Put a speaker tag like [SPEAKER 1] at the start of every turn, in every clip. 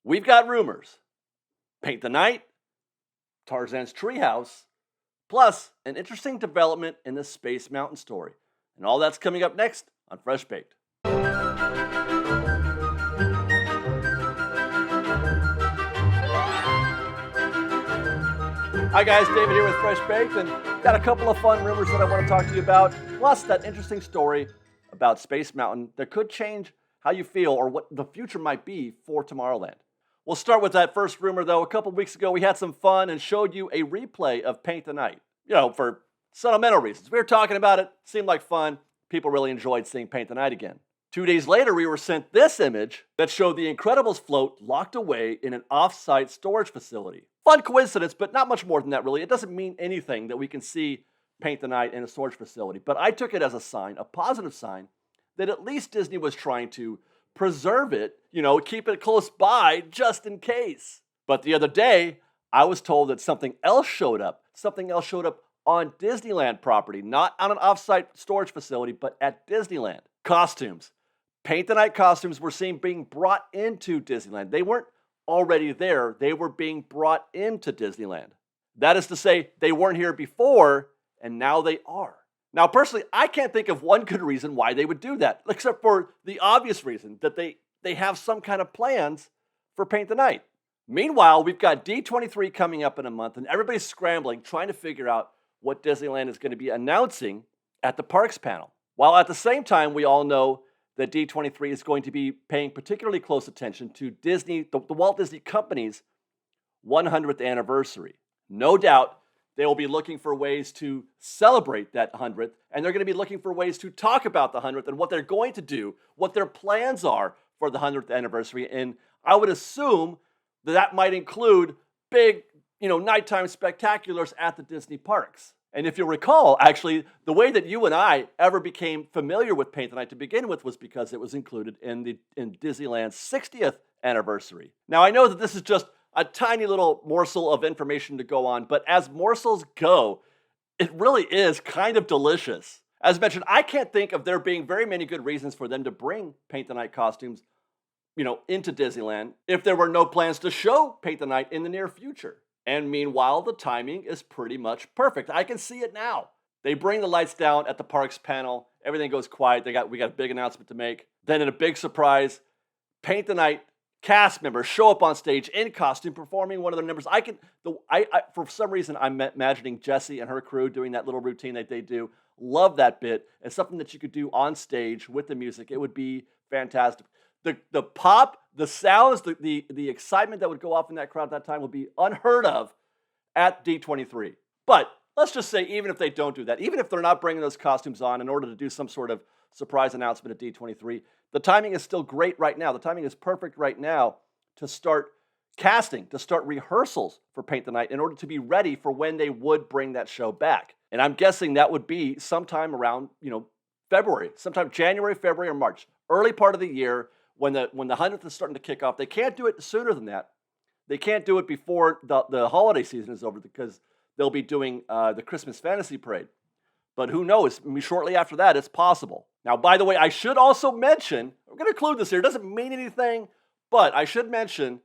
[SPEAKER 1] We've got rumors, Paint the Night, Tarzan's Treehouse, plus an interesting development in the Space Mountain story. And all that's coming up next on Fresh Baked. Hi guys, David here with Fresh Baked, and got a couple of fun rumors that I want to talk to you about, plus that interesting story about Space Mountain that could change how you feel or what the future might be for Tomorrowland. We'll start with that first rumor though. A couple weeks ago we had some fun and showed you a replay of Paint the Night, for sentimental reasons. We were talking about it, seemed like fun. People really enjoyed seeing Paint the Night again. 2 days later, we were sent this image that showed the Incredibles float locked away in an off-site storage facility. Fun coincidence, but not much more than that really. It doesn't mean anything that we can see Paint the Night in a storage facility, but I took it as a sign, a positive sign, that at least Disney was trying to preserve it, keep it close by just in case. But the other day, I was told that something else showed up. Something else showed up on Disneyland property, not on an off-site storage facility, but at Disneyland. Costumes. Paint the Night costumes were seen being brought into Disneyland. They weren't already there. They were being brought into Disneyland. That is to say, they weren't here before, and now they are. Now, personally, I can't think of one good reason why they would do that, except for the obvious reason that they have some kind of plans for Paint the Night. Meanwhile, we've got D23 coming up in a month, and everybody's scrambling, trying to figure out what Disneyland is going to be announcing at the Parks panel. While at the same time, we all know that D23 is going to be paying particularly close attention to Disney, the Walt Disney Company's 100th anniversary. No doubt, they will be looking for ways to celebrate that 100th, and they're going to be looking for ways to talk about the 100th and what they're going to do, what their plans are for the 100th anniversary. And I would assume that might include big, nighttime spectaculars at the Disney parks. And if you'll recall, actually, the way that you and I ever became familiar with Paint the Night to begin with was because it was included in Disneyland's 60th anniversary. Now, I know that this is just a tiny little morsel of information to go on, but as morsels go, it really is kind of delicious. As mentioned, I can't think of there being very many good reasons for them to bring Paint the Night costumes, into Disneyland if there were no plans to show Paint the Night in the near future. And meanwhile, the timing is pretty much perfect. I can see it now. They bring the lights down at the parks panel. Everything goes quiet. We got a big announcement to make. Then in a big surprise, Paint the Night cast members show up on stage in costume performing one of their numbers. For some reason, I'm imagining Jessie and her crew doing that little routine that they do. Love that bit. It's something that you could do on stage with the music. It would be fantastic. The pop, the sounds, the excitement that would go off in that crowd at that time would be unheard of at D23. But let's just say, even if they don't do that, even if they're not bringing those costumes on in order to do some sort of surprise announcement at D23, the timing is still great right now. The timing is perfect right now to start casting, to start rehearsals for Paint the Night in order to be ready for when they would bring that show back. And I'm guessing that would be sometime around, February, sometime January, February, or March, early part of the year when the 100th is starting to kick off. They can't do it sooner than that. They can't do it before the holiday season is over because they'll be doing the Christmas Fantasy Parade. But who knows? Shortly after that, it's possible. Now, by the way, I should also mention, I'm going to include this here. It doesn't mean anything, but I should mention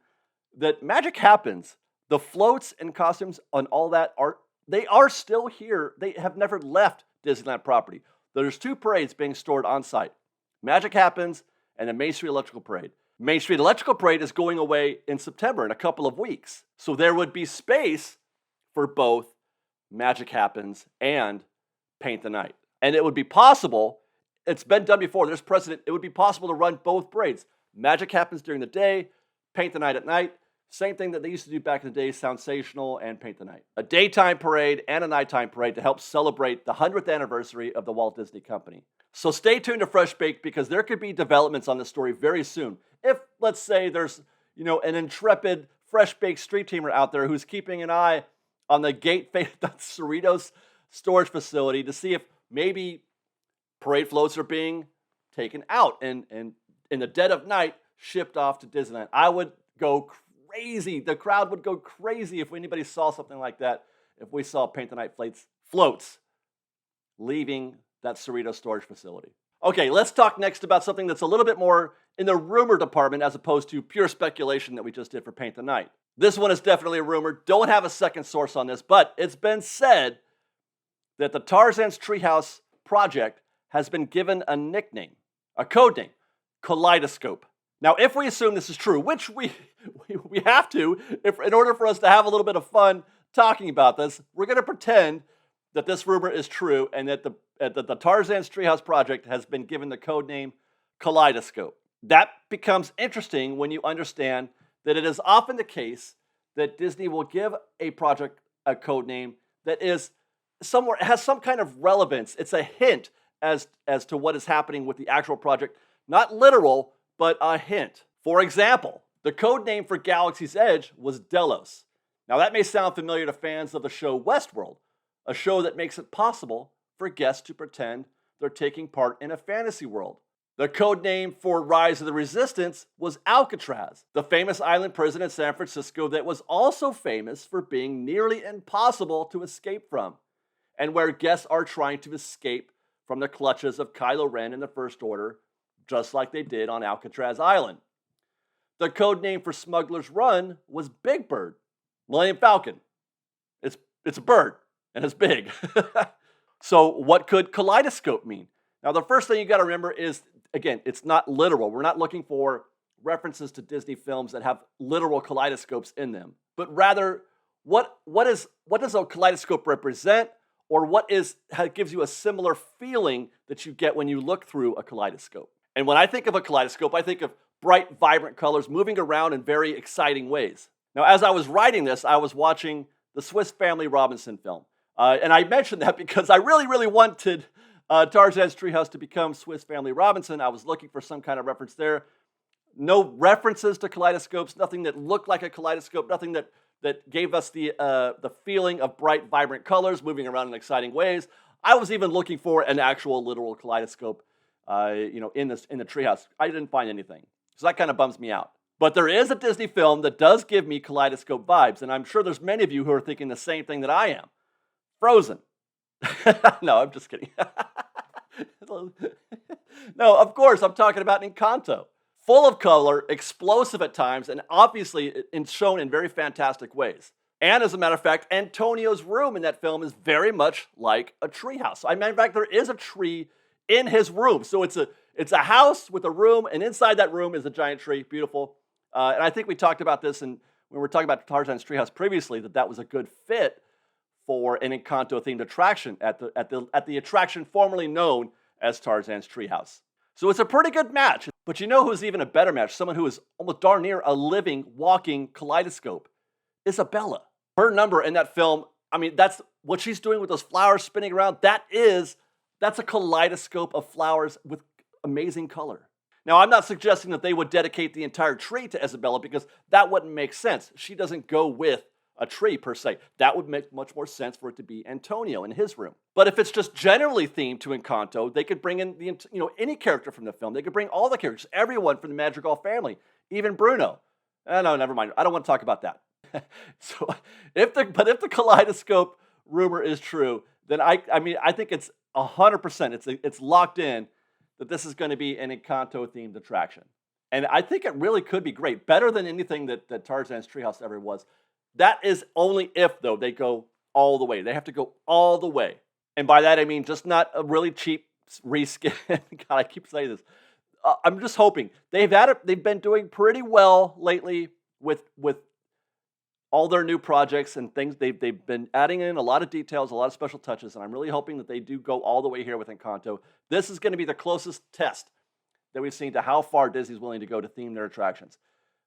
[SPEAKER 1] that magic happens. The floats and costumes and all that they are still here. They have never left Disneyland property. There's 2 parades being stored on site. Magic Happens and the Main Street Electrical Parade. Main Street Electrical Parade is going away in September in a couple of weeks. So there would be space for both Magic Happens and Paint the Night. And it would be possible, it's been done before, there's precedent, it would be possible to run both parades. Magic Happens during the day, Paint the Night at night. Same thing that they used to do back in the day, Soundsational and Paint the Night. A daytime parade and a nighttime parade to help celebrate the 100th anniversary of the Walt Disney Company. So stay tuned to Fresh Baked because there could be developments on this story very soon. If, let's say, there's an intrepid Fresh Baked street teamer out there who's keeping an eye on the gate the Cerritos storage facility to see if maybe parade floats are being taken out and in the dead of night shipped off to Disneyland. I would go crazy. The crowd would go crazy if anybody saw something like that, if we saw Paint the Night floats leaving that Cerritos storage facility. Okay, let's talk next about something that's a little bit more in the rumor department as opposed to pure speculation that we just did for Paint the Night. This one is definitely a rumor. Don't have a second source on this, but it's been said that the Tarzans Treehouse project has been given a nickname, a code name, Kaleidoscope. Now, if we assume this is true, which we have to, in order for us to have a little bit of fun talking about this, we're going to pretend that this rumor is true and that the Tarzan's Treehouse project has been given the code name Kaleidoscope. That becomes interesting when you understand that it is often the case that Disney will give a project a code name that is somewhere, has some kind of relevance. It's a hint as to what is happening with the actual project. Not literal, but a hint. For example, the code name for Galaxy's Edge was Delos. Now that may sound familiar to fans of the show Westworld, a show that makes it possible for guests to pretend they're taking part in a fantasy world. The code name for Rise of the Resistance was Alcatraz, the famous island prison in San Francisco that was also famous for being nearly impossible to escape from, and where guests are trying to escape from the clutches of Kylo Ren and the First Order, just like they did on Alcatraz Island. The code name for Smuggler's Run was Big Bird, Millennium Falcon. It's a bird, and it's big. So what could Kaleidoscope mean? Now, the first thing you got to remember is, again, it's not literal. We're not looking for references to Disney films that have literal kaleidoscopes in them, but rather, what does a kaleidoscope represent, or what gives you a similar feeling that you get when you look through a kaleidoscope? And when I think of a kaleidoscope, I think of bright, vibrant colors moving around in very exciting ways. Now, as I was writing this, I was watching the Swiss Family Robinson film. And I mentioned that because I really, really wanted Tarzan's Treehouse to become Swiss Family Robinson. I was looking for some kind of reference there. No references to kaleidoscopes, nothing that looked like a kaleidoscope, nothing that gave us the feeling of bright, vibrant colors moving around in exciting ways. I was even looking for an actual literal kaleidoscope in the treehouse. I didn't find anything. So that kind of bums me out. But there is a Disney film that does give me kaleidoscope vibes, and I'm sure there's many of you who are thinking the same thing that I am. Frozen. No, I'm just kidding. No, of course, I'm talking about Encanto. Full of color, explosive at times, and obviously shown in very fantastic ways. And as a matter of fact, Antonio's room in that film is very much like a treehouse. In fact, there is a tree in his room. So it's a house with a room, and inside that room is a giant tree. Beautiful. And I think we talked about this when we were talking about Tarzan's Treehouse previously, that was a good fit for an Encanto-themed attraction at the attraction formerly known as Tarzan's Treehouse. So it's a pretty good match. But you know who's even a better match? Someone who is almost darn near a living, walking kaleidoscope. Isabella. Her number in that film, I mean, that's what she's doing with those flowers spinning around. That's a kaleidoscope of flowers with amazing color. Now, I'm not suggesting that they would dedicate the entire tree to Isabella because that wouldn't make sense. She doesn't go with a tree per se. That would make much more sense for it to be Antonio in his room. But if it's just generally themed to Encanto, they could bring in any character from the film. They could bring all the characters, everyone from the Madrigal family, even Bruno. No, never mind. I don't want to talk about that. So, if the kaleidoscope rumor is true, then I think it's 100%. It's locked in that this is going to be an Encanto-themed attraction. And I think it really could be great. Better than anything that Tarzan's Treehouse ever was. That is only if, though, they go all the way. They have to go all the way. And by that, I mean just not a really cheap reskin. God, I keep saying this. I'm just hoping. They've been doing pretty well lately with all their new projects and things. They've been adding in a lot of details, a lot of special touches, and I'm really hoping that they do go all the way here with Encanto. This is going to be the closest test that we've seen to how far Disney's willing to go to theme their attractions,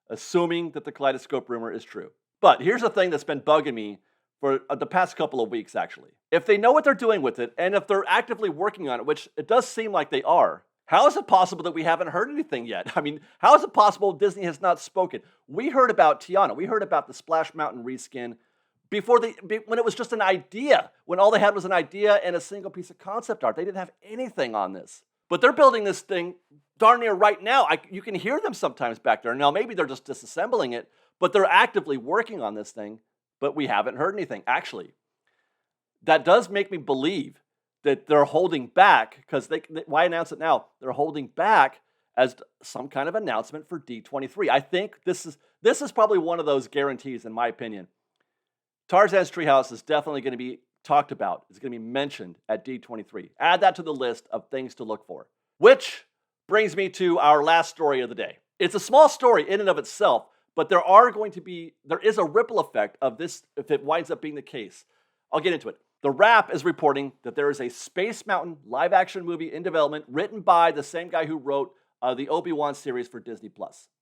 [SPEAKER 1] assuming that the kaleidoscope rumor is true. But here's the thing that's been bugging me for the past couple of weeks, actually. If they know what they're doing with it, and if they're actively working on it, which it does seem like they are, how is it possible that we haven't heard anything yet? I mean, how is it possible Disney has not spoken? We heard about Tiana. We heard about the Splash Mountain reskin when it was just an idea, when all they had was an idea and a single piece of concept art. They didn't have anything on this. But they're building this thing darn near right now. You can hear them sometimes back there. Now, maybe they're just disassembling it, but they're actively working on this thing, but we haven't heard anything. Actually, that does make me believe that they're holding back because why announce it now? They're holding back as some kind of announcement for D23. I think this is probably one of those guarantees, in my opinion. Tarzan's Treehouse is definitely going to be talked about. It's going to be mentioned at D23. Add that to the list of things to look for. Which brings me to our last story of the day. It's a small story in and of itself, but there is a ripple effect of this if it winds up being the case. I'll get into it. The Wrap is reporting that there is a Space Mountain live-action movie in development written by the same guy who wrote the Obi-Wan series for Disney+.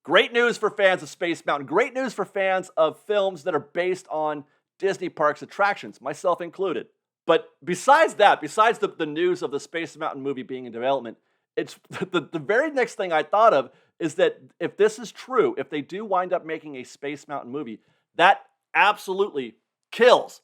[SPEAKER 1] Great news for fans of Space Mountain. Great news for fans of films that are based on Disney parks attractions, myself included. But besides that, besides the news of the Space Mountain movie being in development, it's the very next thing I thought of is that if this is true, if they do wind up making a Space Mountain movie, that absolutely kills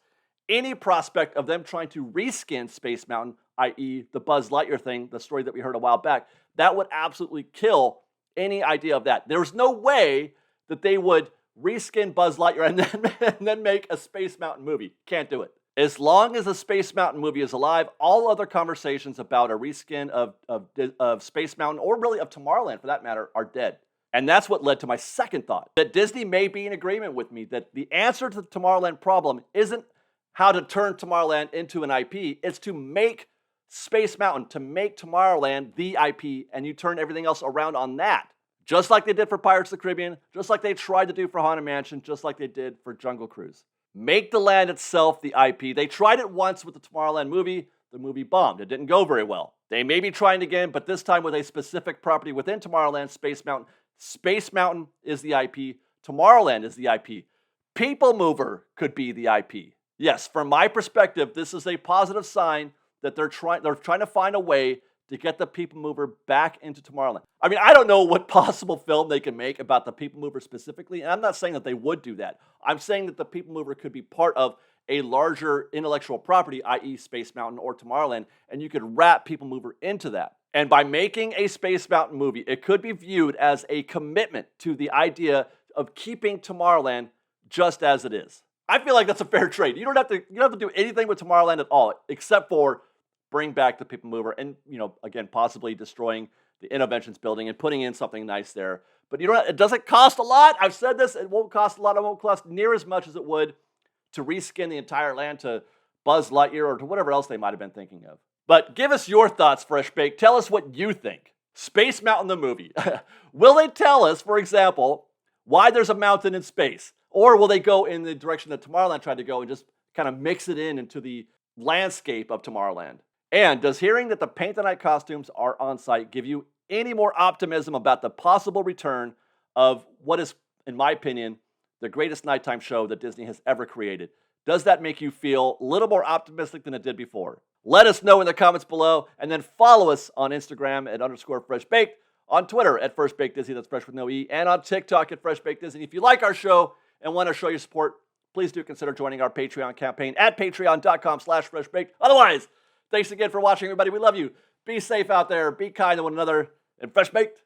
[SPEAKER 1] any prospect of them trying to reskin Space Mountain, i.e. the Buzz Lightyear thing, the story that we heard a while back. That would absolutely kill any idea of that. There's no way that they would reskin Buzz Lightyear and then make a Space Mountain movie. Can't do it. As long as the Space Mountain movie is alive, all other conversations about a reskin of Space Mountain, or really of Tomorrowland for that matter, are dead. And that's what led to my second thought, that Disney may be in agreement with me that the answer to the Tomorrowland problem isn't how to turn Tomorrowland into an IP. It's to make Space Mountain, to make Tomorrowland the IP, and you turn everything else around on that. Just like they did for Pirates of the Caribbean, just like they tried to do for Haunted Mansion, just like they did for Jungle Cruise. Make the land itself the IP. They tried it once with the Tomorrowland movie. The movie bombed. It didn't go very well. They may be trying again, but this time with a specific property within Tomorrowland, Space Mountain. Space Mountain is the IP. Tomorrowland is the IP. People Mover could be the IP. Yes, from my perspective, this is a positive sign that they're trying to find a way to get the People Mover back into Tomorrowland. I mean, I don't know what possible film they can make about the People Mover specifically, and I'm not saying that they would do that. I'm saying that the People Mover could be part of a larger intellectual property, i.e. Space Mountain or Tomorrowland, and you could wrap People Mover into that. And by making a Space Mountain movie, it could be viewed as a commitment to the idea of keeping Tomorrowland just as it is. I feel like that's a fair trade. You don't have to do anything with Tomorrowland at all, except for bring back the People Mover and, again, possibly destroying the Innovations building and putting in something nice there. But it doesn't cost a lot. I've said this. It won't cost a lot. It won't cost near as much as it would to reskin the entire land to Buzz Lightyear or to whatever else they might have been thinking of. But give us your thoughts, Fresh Baked. Tell us what you think. Space Mountain the movie. Will they tell us, for example, why there's a mountain in space? Or will they go in the direction that Tomorrowland tried to go and just kind of mix it into the landscape of Tomorrowland? And does hearing that the Paint the Night costumes are on site give you any more optimism about the possible return of what is, in my opinion, the greatest nighttime show that Disney has ever created? Does that make you feel a little more optimistic than it did before? Let us know in the comments below, and then follow us on Instagram at _FreshBaked, on Twitter at FreshBakedDisney, that's fresh with no E, and on TikTok at FreshBakedDisney. If you like our show and want to show your support, please do consider joining our Patreon campaign at patreon.com/freshbaked. Otherwise, thanks again for watching, everybody. We love you. Be safe out there. Be kind to one another. And Fresh Baked.